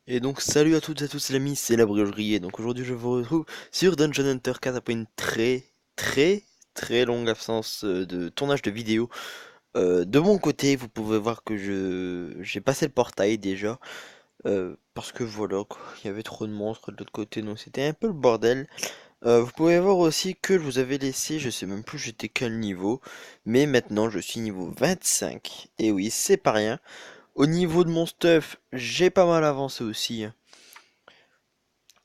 Et donc salut à toutes et à tous les amis, c'est la Briocherie et donc aujourd'hui je vous retrouve sur Dungeon Hunter 4 après une très longue absence de tournage de vidéo. De mon côté, vous pouvez voir que j'ai passé le portail déjà, parce que voilà, quoi, il y avait trop de monstres de l'autre côté, donc c'était un peu le bordel. Vous pouvez voir aussi que je vous avais laissé, je sais même plus j'étais quel niveau, mais maintenant je suis niveau 25, et oui, c'est pas rien. Au niveau de mon stuff, j'ai pas mal avancé aussi, hein.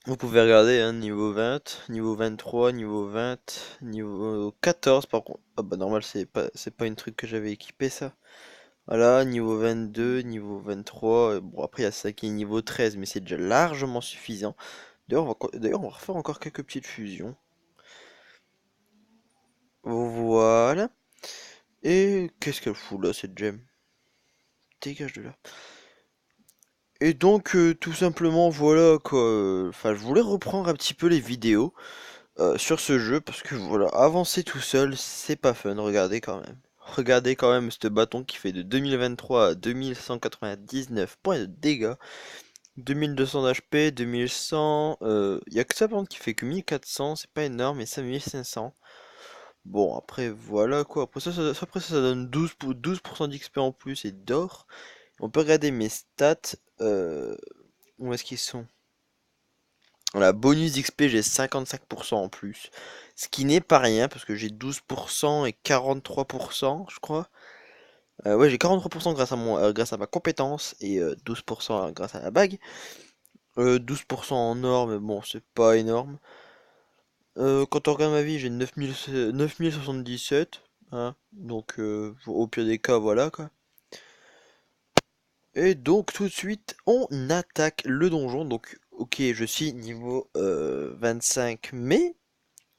Vous pouvez regarder, hein, niveau 20, niveau 23, niveau 20, niveau 14 par contre. Ah bah normal c'est pas une truc que j'avais équipé ça. Voilà, niveau 22, niveau 23. Bon après il y a ça qui est niveau 13 mais c'est déjà largement suffisant. D'ailleurs on va refaire encore quelques petites fusions. Voilà. Et qu'est-ce qu'elle fout là cette gemme? Dégage de là. Et donc tout simplement voilà quoi. Enfin je voulais reprendre un petit peu les vidéos sur ce jeu parce que voilà, avancer tout seul, c'est pas fun. Regardez quand même. Regardez quand même ce bâton qui fait de 2023 à 2199 points de dégâts, 2200 d'HP, 2100. Il y a que ça par contre qui fait que 1400, c'est pas énorme, et ça 1500. Bon, après voilà quoi. Après ça donne 12% d'XP en plus et d'or. On peut regarder mes stats. Où est-ce qu'ils sont? Voilà, bonus d'XP, j'ai 55% en plus. Ce qui n'est pas rien, parce que j'ai 12% et 43%, je crois. Ouais, j'ai 43% grâce à ma compétence et 12% grâce à la bague. 12% en or, mais bon, c'est pas énorme. Quand on regarde ma vie, j'ai 9077. Hein, donc, au pire des cas, voilà quoi. Et donc, tout de suite, on attaque le donjon. Donc, ok, je suis niveau 25, mais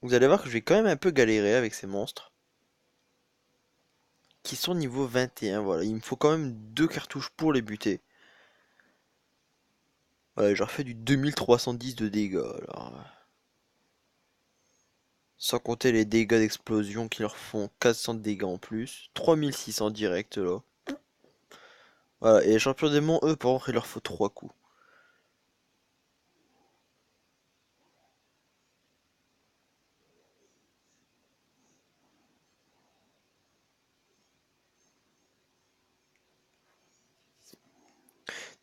vous allez voir que je vais quand même un peu galérer avec ces monstres qui sont niveau 21. Voilà, il me faut quand même deux cartouches pour les buter. Voilà, je leur fais du 2310 de dégâts. Alors, sans compter les dégâts d'explosion qui leur font 400 de dégâts en plus. 3600 direct là. Voilà, et les champions démons, eux, par contre, il leur faut 3 coups.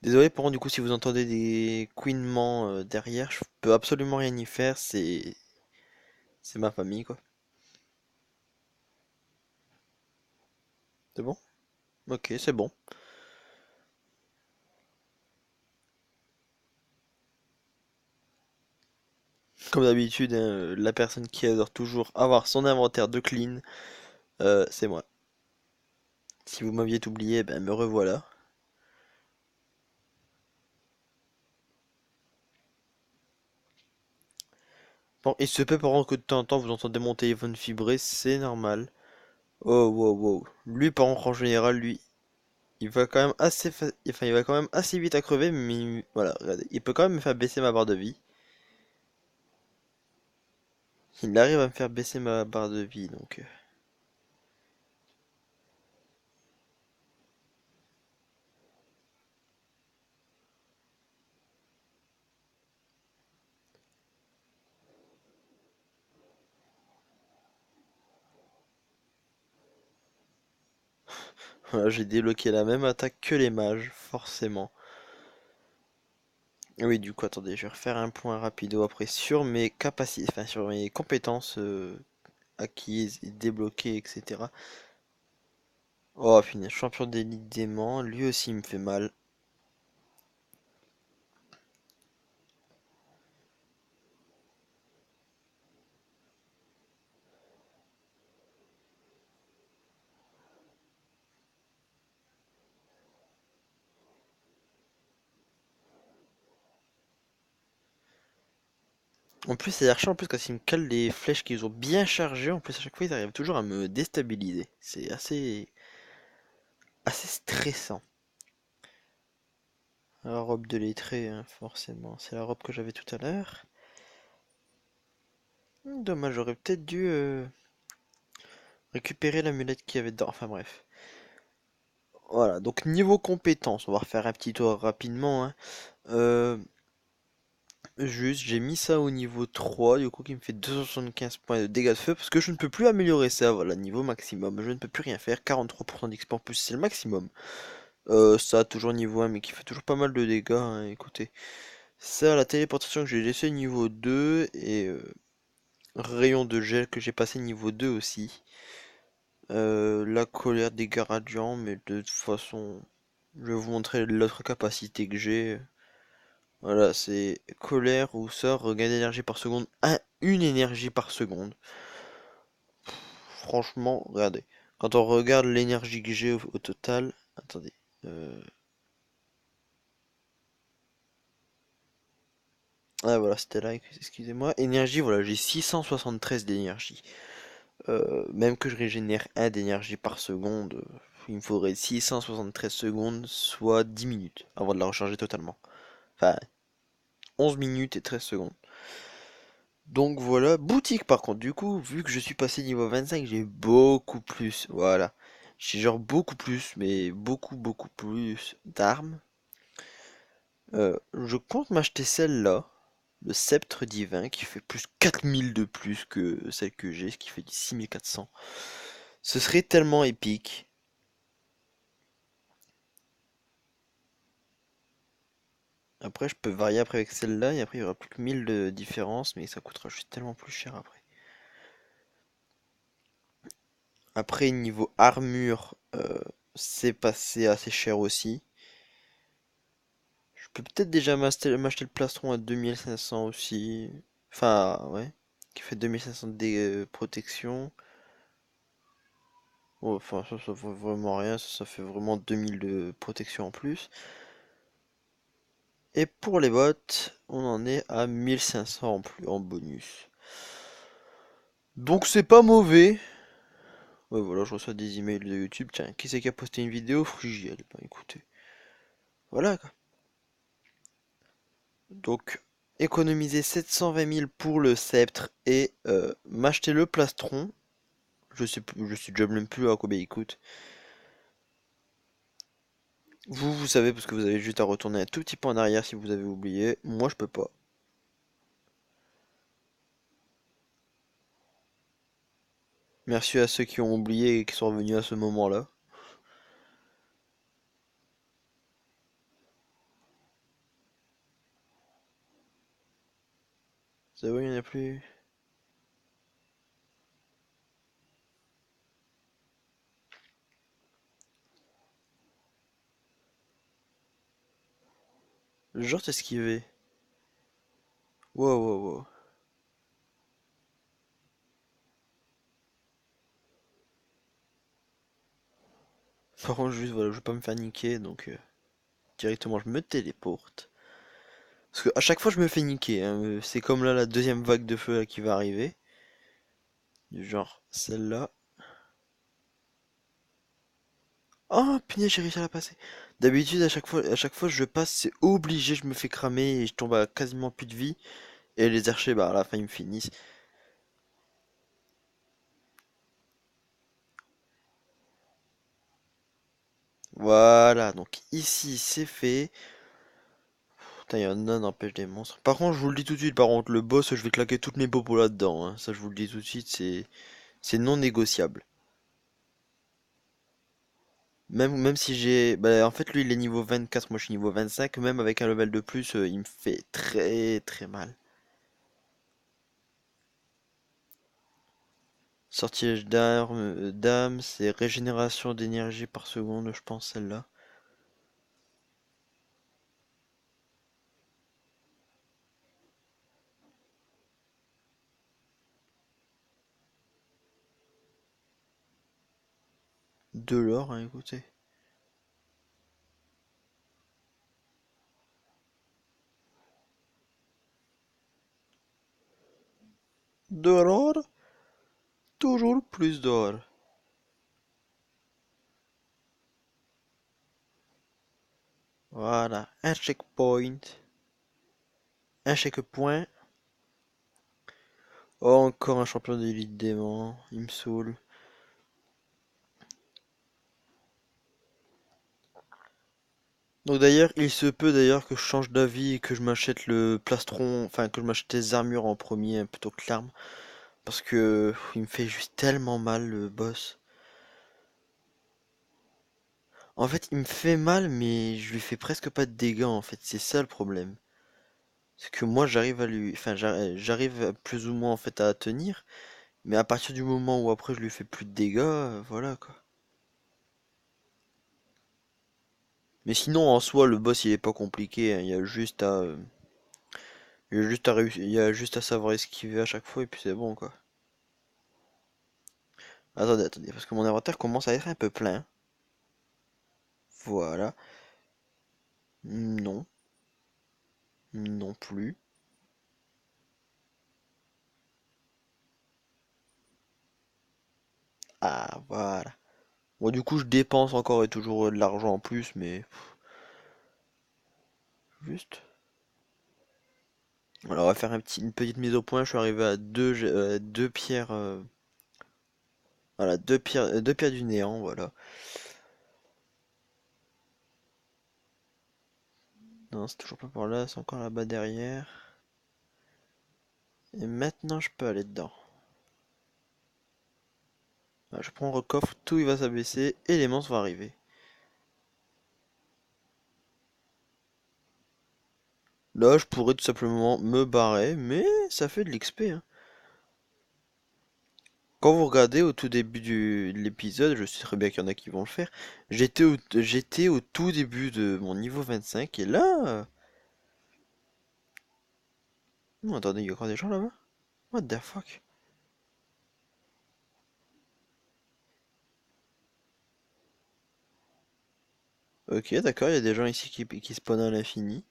Désolé par contre, du coup, si vous entendez des couinements derrière, je peux absolument rien y faire, c'est ma famille quoi. C'est bon? Ok, c'est bon. Comme d'habitude, hein, la personne qui adore toujours avoir son inventaire de clean, c'est moi. Si vous m'aviez oublié, ben me revoilà. Bon, il se peut par contre que de temps en temps vous entendez mon téléphone vibrer, c'est normal. Oh wow wow. Lui par contre en général, lui, il va quand même enfin, il va quand même assez vite à crever, mais voilà, regardez, il peut quand même me faire baisser ma barre de vie. Il arrive à me faire baisser ma barre de vie, donc. Voilà, j'ai débloqué la même attaque que les mages, forcément. Oui, du coup, attendez, je vais refaire un point rapido après sur mes capacités, enfin sur mes compétences acquises et débloquées, etc. Oh, fini, champion d'élite dément, lui aussi il me fait mal. En plus, c'est archi en plus quand ils me calent les flèches qu'ils ont bien chargées, en plus à chaque fois ils arrivent toujours à me déstabiliser. C'est assez stressant. La robe de lettré, hein, forcément, c'est la robe que j'avais tout à l'heure. Dommage, j'aurais peut-être dû récupérer l'amulette qu'il y avait dedans. Enfin bref. Voilà, donc niveau compétences, on va refaire un petit tour rapidement, hein. Euh, Juste, j'ai mis ça au niveau 3, du coup qui me fait 275 points de dégâts de feu, parce que je ne peux plus améliorer ça, voilà, niveau maximum. Je ne peux plus rien faire, 43% d'XP en plus, c'est le maximum. Ça, toujours niveau 1, mais qui fait toujours pas mal de dégâts, hein, écoutez. Ça, la téléportation que j'ai laissé niveau 2, et rayon de gel que j'ai passé niveau 2 aussi. La colère, dégâts radiants, mais de toute façon, je vais vous montrer l'autre capacité que j'ai. Voilà, c'est colère ou sort, regain d'énergie par seconde, une énergie par seconde. Franchement, regardez. Quand on regarde l'énergie que j'ai au total, attendez. euh, Ah voilà, c'était là, excusez-moi. Énergie, voilà, j'ai 673 d'énergie. Même que je régénère un d'énergie par seconde, il me faudrait 673 secondes, soit 10 minutes, avant de la recharger totalement. Enfin, 11 minutes et 13 secondes. Donc voilà, boutique par contre, du coup, vu que je suis passé niveau 25, j'ai beaucoup plus, voilà. J'ai genre beaucoup plus, mais beaucoup plus d'armes. Je compte m'acheter celle-là, le sceptre divin, qui fait plus 4000 de plus que celle que j'ai, ce qui fait du 6400. Ce serait tellement épique. Après, je peux varier après avec celle-là, et après, il y aura plus que 1000 de différence, mais ça coûtera juste tellement plus cher après. Après, niveau armure, c'est passé assez cher aussi. Je peux peut-être déjà m'acheter le plastron à 2500 aussi. Enfin, ouais. Qui fait 2500 de protection. Oh, enfin, ça vaut vraiment rien. Ça fait vraiment 2000 de protection en plus. Et pour les bottes, on en est à 1500 en plus en bonus. Donc c'est pas mauvais. Ouais, voilà, je reçois des emails de YouTube. Tiens, qui c'est qui a posté une vidéo? Frugiel. Bah écoutez. Voilà quoi. Donc, économiser 720 000 pour le sceptre et m'acheter le plastron. Je sais déjà même plus à combien il coûte. Vous savez parce que vous avez juste à retourner un tout petit peu en arrière si vous avez oublié. Moi, je peux pas. Merci à ceux qui ont oublié et qui sont revenus à ce moment-là. C'est vrai, il n'y en a plus. Genre, t'as esquivé. Wow, wow, wow. Par contre, juste, voilà, je veux pas me faire niquer, donc directement, je me téléporte. Parce que à chaque fois, je me fais niquer, hein. C'est comme là, la deuxième vague de feu là, qui va arriver. Du genre, celle-là. Oh, punaise, j'ai réussi à la passer. D'habitude, à chaque fois, je passe, c'est obligé, je me fais cramer et je tombe à quasiment plus de vie. Et les archers, bah, à la fin, ils me finissent. Voilà, donc ici, c'est fait. Putain, il y en a, n'empêche des monstres. Par contre, je vous le dis tout de suite, par contre, le boss, je vais claquer toutes mes popos là-dedans, hein. Ça, je vous le dis tout de suite, c'est non négociable. Même si j'ai... Bah, en fait, lui, il est niveau 24, moi, je suis niveau 25. Même avec un level de plus, il me fait très mal. Sortilège d'âme, c'est régénération d'énergie par seconde, je pense, celle-là. De l'or, hein, écoutez. De l'or, toujours plus d'or. Voilà, un checkpoint, un checkpoint. Oh, encore un champion d'élite démon, il me saoule. Donc d'ailleurs, il se peut d'ailleurs que je change d'avis et que je m'achète le plastron, enfin que je m'achète les armures en premier plutôt que l'arme. Parce que il me fait juste tellement mal le boss. En fait, il me fait mal, mais je lui fais presque pas de dégâts en fait. C'est ça le problème. C'est que moi j'arrive à lui, enfin j'arrive plus ou moins en fait à tenir, mais à partir du moment où après je lui fais plus de dégâts, voilà quoi. Mais sinon en soi le boss il est pas compliqué, hein. Il y a juste à réussir, il y a juste à savoir esquiver à chaque fois et puis c'est bon quoi. Attendez, parce que mon inventaire commence à être un peu plein. Voilà. Non, non plus. Ah voilà. Bon du coup je dépense encore et toujours de l'argent en plus, mais juste. Alors on va faire une petite mise au point. Je suis arrivé à deux pierres, voilà, deux pierres du néant, voilà. Non, c'est toujours pas par là, c'est encore là-bas derrière. Et maintenant je peux aller dedans. Voilà, je prends le coffre, tout il va s'abaisser et les monstres vont arriver. Là, je pourrais tout simplement me barrer, mais ça fait de l'XP, hein. Quand vous regardez au tout début de l'épisode, je sais très bien qu'il y en a qui vont le faire, j'étais au tout début de mon niveau 25 et là... Non, attendez, il y a encore des gens là-bas? What the fuck? Ok, d'accord, il y a des gens ici qui spawnent à l'infini.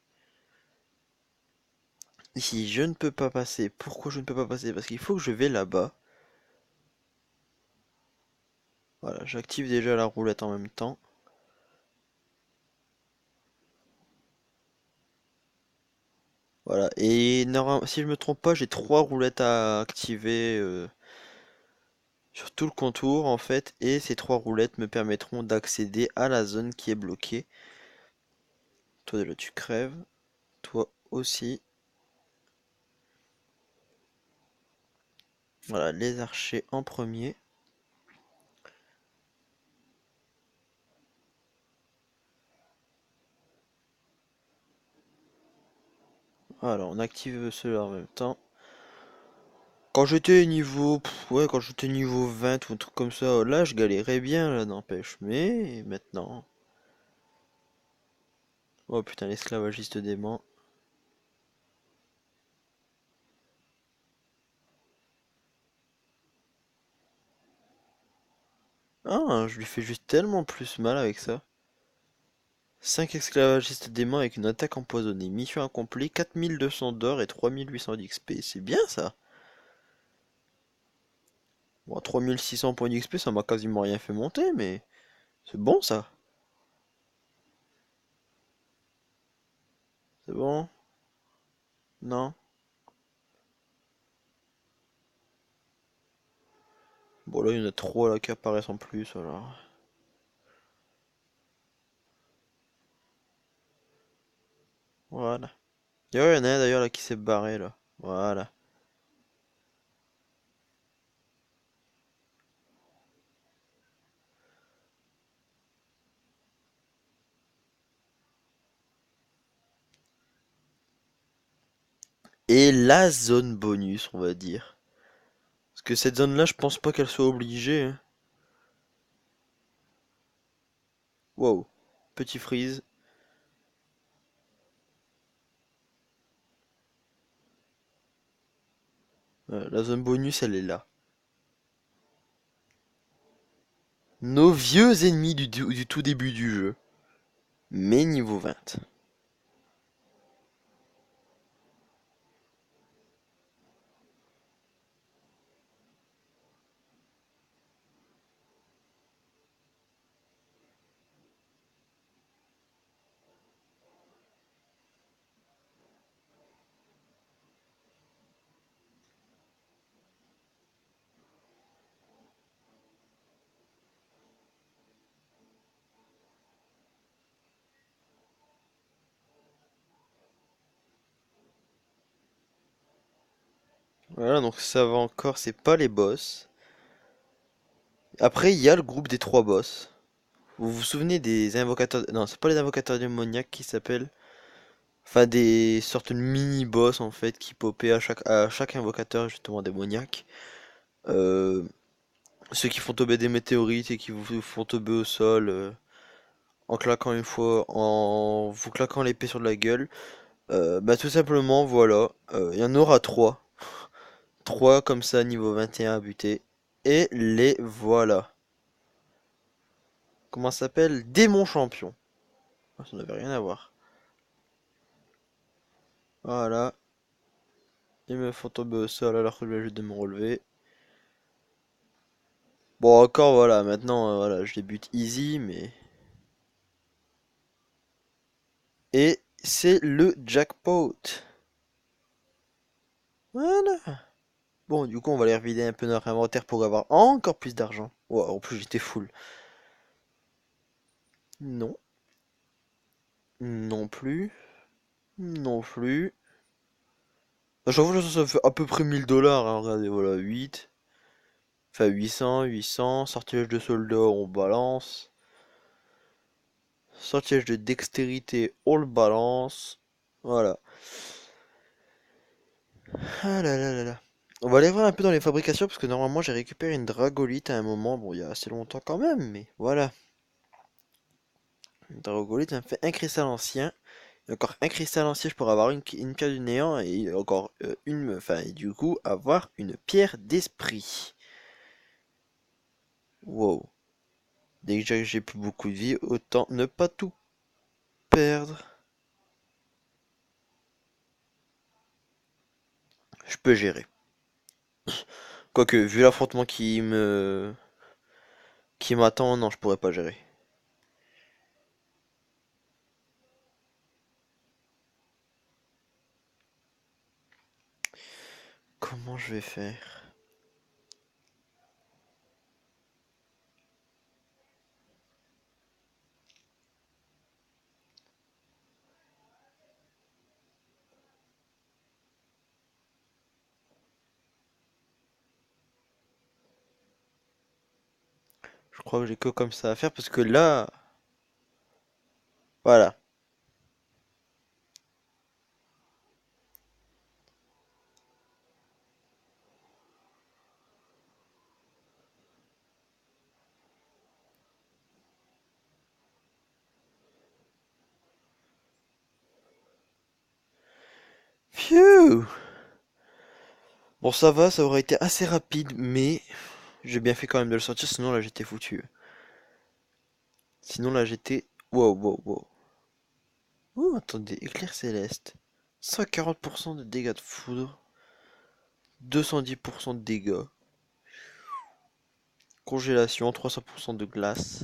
Ici, je ne peux pas passer. Pourquoi je ne peux pas passer? Parce qu'il faut que je vais là-bas. Voilà, j'active déjà la roulette en même temps. Voilà, et si je me trompe pas, j'ai trois roulettes à activer sur tout le contour en fait, et ces trois roulettes me permettront d'accéder à la zone qui est bloquée. Toi déjà tu crèves, toi aussi. Voilà, les archers en premier. Voilà, on active ceux-là en même temps. Quand j'étais niveau, ouais, quand j'étais niveau 20 ou un truc comme ça, là je galérais bien, là, n'empêche. Mais maintenant, oh putain, l'esclavagiste dément. Ah, je lui fais juste tellement plus mal avec ça. 5 esclavagistes démons avec une attaque empoisonnée. Mission accomplie, 4200 d'or et 3800 d'XP. C'est bien ça. Bon, 3600 points d'XP, ça m'a quasiment rien fait monter, mais c'est bon ça. C'est bon? Non? Bon, là, il y en a trop là qui apparaissent en plus, alors. Voilà. Et ouais, il y en a un d'ailleurs là qui s'est barré là. Voilà. Et la zone bonus, on va dire. Parce que cette zone-là, je pense pas qu'elle soit obligée, hein. Wow. Petit freeze. La zone bonus, elle est là. Nos vieux ennemis du tout début du jeu. Mais niveau 20. Voilà, donc ça va encore, c'est pas les boss. Après, il y a le groupe des trois boss. Vous vous souvenez des invocateurs... Non, c'est pas les invocateurs démoniaques qui s'appellent. Enfin, des sortes de mini-boss en fait qui popaient à chaque invocateur justement démoniaque. Euh, Ceux qui font tomber des météorites et qui vous font tomber au sol en claquant une fois, en vous claquant l'épée sur la gueule. Bah tout simplement, voilà. Il y en aura trois. Trois comme ça, niveau 21 à buter. Et les voilà. Comment ça s'appelle? Démon champion. Ah, ça n'avait rien à voir. Voilà. Ils me font tomber au sol alors que je vais de me relever. Bon, encore voilà, maintenant, voilà, je débute easy, mais... Et c'est le jackpot. Voilà. Bon, du coup, on va aller revider un peu notre inventaire pour avoir encore plus d'argent. Ouais, en plus, j'étais full. Non. Non plus. Non plus. J'avoue, ça fait à peu près 1000 $, hein, regardez, voilà, 8. Enfin, 800. Sortilège de soldat, on balance. Sortilège de dextérité, on le balance. Voilà. Ah là là là là. On va aller voir un peu dans les fabrications parce que normalement j'ai récupéré une dragolite à un moment. Bon, il y a assez longtemps quand même, mais voilà. Une dragolite, ça me fait un cristal ancien. Et encore un cristal ancien, je pourrais avoir une pierre du néant et encore une. Enfin, et du coup, avoir une pierre d'esprit. Wow. Déjà que j'ai plus beaucoup de vie, autant ne pas tout perdre. Je peux gérer. Quoique, vu l'affrontement qui m'attend, non, je pourrais pas gérer. Comment je vais faire? Je crois que j'ai que comme ça à faire parce que là, voilà. Phew! Bon, ça va, ça aurait été assez rapide, mais j'ai bien fait quand même de le sortir, sinon là j'étais foutu. Sinon là j'étais... Wow, wow, wow. Oh, attendez, éclair céleste. 140% de dégâts de foudre. 210% de dégâts. Congélation, 300% de glace.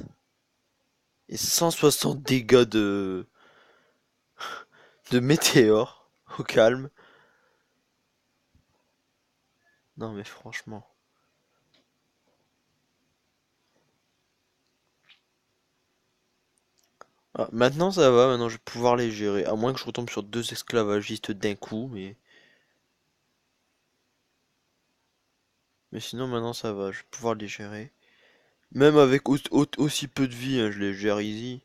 Et 160 dégâts de météore. Au calme. Non mais franchement. Ah, maintenant ça va, maintenant je vais pouvoir les gérer. À moins que je retombe sur deux esclavagistes d'un coup, mais sinon maintenant ça va, je vais pouvoir les gérer. Même avec aussi peu de vie, hein, je les gère easy.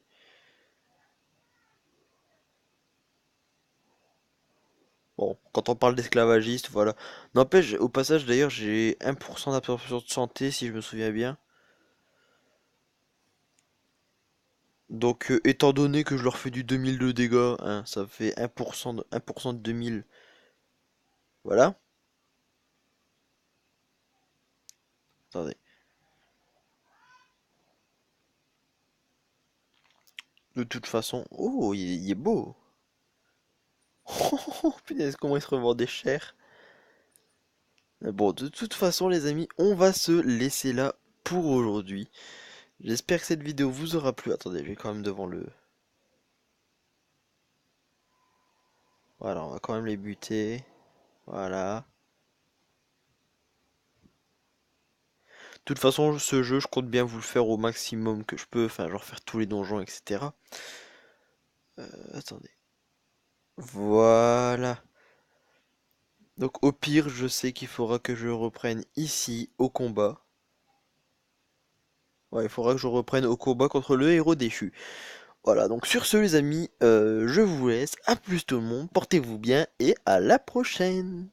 Bon, quand on parle d'esclavagiste, voilà. N'empêche, au passage d'ailleurs, j'ai 1% d'absorption de santé si je me souviens bien. Donc, étant donné que je leur fais du 2000 de dégâts, hein, ça fait 1% de 2000. Voilà. Attendez. De toute façon. Oh, il est beau. Oh, punaise, comment il se revendait cher. Mais bon, de toute façon, les amis, on va se laisser là pour aujourd'hui. J'espère que cette vidéo vous aura plu. Attendez, je vais quand même devant le... Voilà, on va quand même les buter. Voilà. De toute façon, ce jeu, je compte bien vous le faire au maximum que je peux. Enfin, genre faire tous les donjons, etc. Attendez. Voilà. Donc au pire, je sais qu'il faudra que je reprenne ici au combat. Ouais, il faudra que je reprenne au combat contre le héros déchu. Voilà, donc sur ce les amis, je vous laisse. À plus tout le monde, portez-vous bien et à la prochaine.